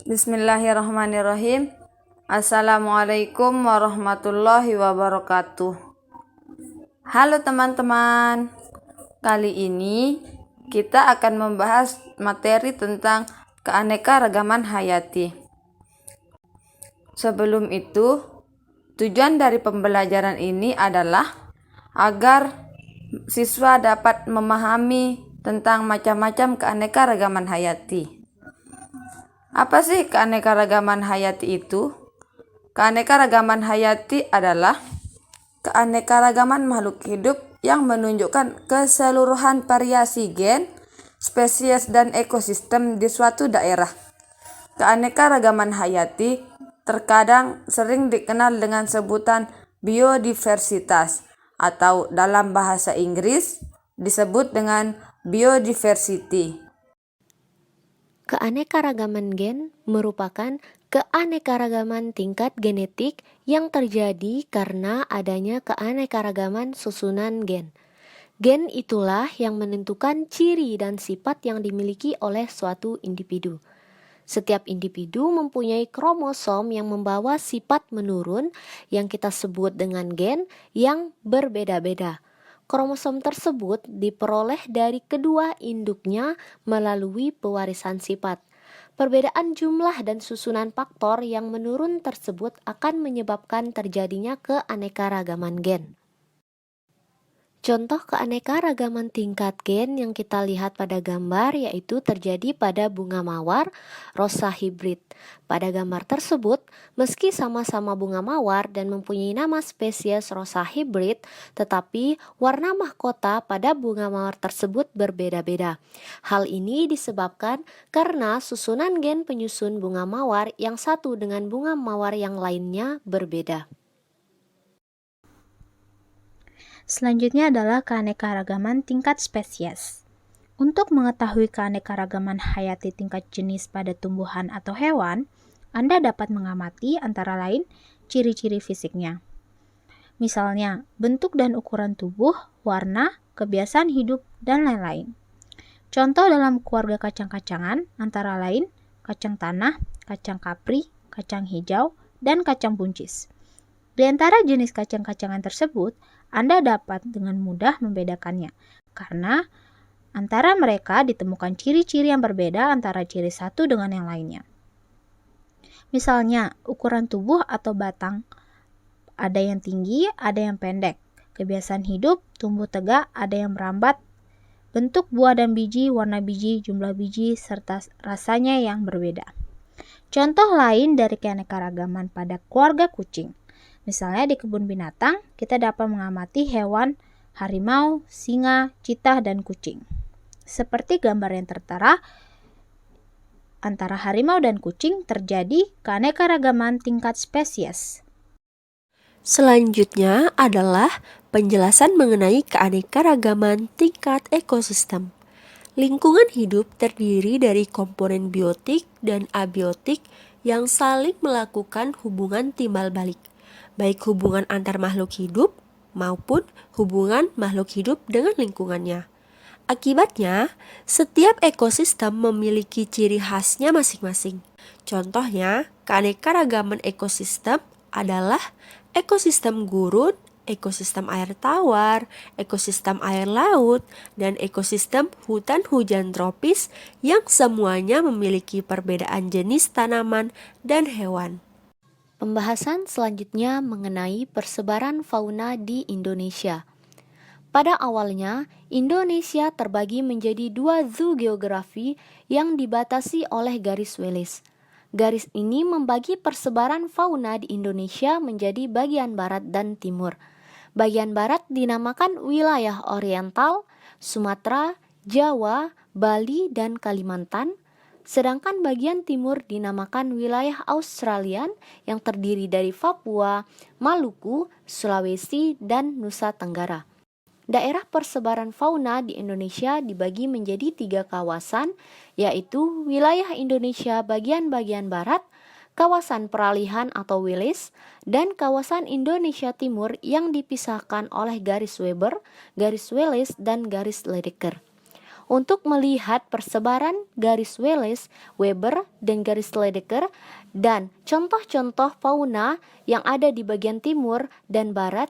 Bismillahirrahmanirrahim. Assalamualaikum warahmatullahi wabarakatuh. Halo teman-teman. Kali ini kita akan membahas materi tentang keanekaragaman hayati. Sebelum itu, tujuan dari pembelajaran ini adalah agar siswa dapat memahami tentang macam-macam keanekaragaman hayati. Apa sih keanekaragaman hayati itu? Keanekaragaman hayati adalah keanekaragaman makhluk hidup yang menunjukkan keseluruhan variasi gen, spesies, dan ekosistem di suatu daerah. Keanekaragaman hayati terkadang sering dikenal dengan sebutan biodiversitas atau dalam bahasa Inggris disebut dengan biodiversity. Keanekaragaman gen merupakan keanekaragaman tingkat genetik yang terjadi karena adanya keanekaragaman susunan gen. Gen itulah yang menentukan ciri dan sifat yang dimiliki oleh suatu individu. Setiap individu mempunyai kromosom yang membawa sifat menurun yang kita sebut dengan gen yang berbeda-beda. Kromosom tersebut diperoleh dari kedua induknya melalui pewarisan sifat. Perbedaan jumlah dan susunan faktor yang menurun tersebut akan menyebabkan terjadinya keanekaragaman gen. Contoh keanekaragaman tingkat gen yang kita lihat pada gambar yaitu terjadi pada bunga mawar rosa hibrid. Pada gambar tersebut, meski sama-sama bunga mawar dan mempunyai nama spesies rosa hibrid, tetapi warna mahkota pada bunga mawar tersebut berbeda-beda. Hal ini disebabkan karena susunan gen penyusun bunga mawar yang satu dengan bunga mawar yang lainnya berbeda. Selanjutnya adalah keanekaragaman tingkat spesies. Untuk mengetahui keanekaragaman hayati tingkat jenis pada tumbuhan atau hewan, Anda dapat mengamati antara lain ciri-ciri fisiknya. Misalnya, bentuk dan ukuran tubuh, warna, kebiasaan hidup, dan lain-lain. Contoh dalam keluarga kacang-kacangan antara lain kacang tanah, kacang kapri, kacang hijau, dan kacang buncis. Di antara jenis kacang-kacangan tersebut, Anda dapat dengan mudah membedakannya, karena antara mereka ditemukan ciri-ciri yang berbeda antara ciri satu dengan yang lainnya. Misalnya, ukuran tubuh atau batang, ada yang tinggi, ada yang pendek. Kebiasaan hidup, tumbuh tegak, ada yang merambat. Bentuk buah dan biji, warna biji, jumlah biji, serta rasanya yang berbeda. Contoh lain dari keanekaragaman pada keluarga kucing. Misalnya di kebun binatang, kita dapat mengamati hewan harimau, singa, citah, dan kucing. Seperti gambar yang tertera, antara harimau dan kucing terjadi keanekaragaman tingkat spesies. Selanjutnya adalah penjelasan mengenai keanekaragaman tingkat ekosistem. Lingkungan hidup terdiri dari komponen biotik dan abiotik yang saling melakukan hubungan timbal balik, baik hubungan antar makhluk hidup maupun hubungan makhluk hidup dengan lingkungannya. Akibatnya, setiap ekosistem memiliki ciri khasnya masing-masing. Contohnya, keanekaragaman ekosistem adalah ekosistem gurun, ekosistem air tawar, ekosistem air laut, dan ekosistem hutan hujan tropis yang semuanya memiliki perbedaan jenis tanaman dan hewan. Pembahasan selanjutnya mengenai persebaran fauna di Indonesia. Pada awalnya, Indonesia terbagi menjadi dua zoogeografi yang dibatasi oleh garis Wallace. Garis ini membagi persebaran fauna di Indonesia menjadi bagian barat dan timur. Bagian barat dinamakan wilayah oriental, Sumatera, Jawa, Bali, dan Kalimantan. Sedangkan bagian timur dinamakan wilayah Australian yang terdiri dari Papua, Maluku, Sulawesi, dan Nusa Tenggara. Daerah persebaran fauna di Indonesia dibagi menjadi 3 kawasan, yaitu wilayah Indonesia bagian-bagian barat, kawasan peralihan atau Willis, dan kawasan Indonesia Timur yang dipisahkan oleh garis Weber, garis Wallace, dan garis Lydekker. untuk melihat persebaran garis Wallace, Weber, dan garis Lydekker dan contoh-contoh fauna yang ada di bagian timur dan barat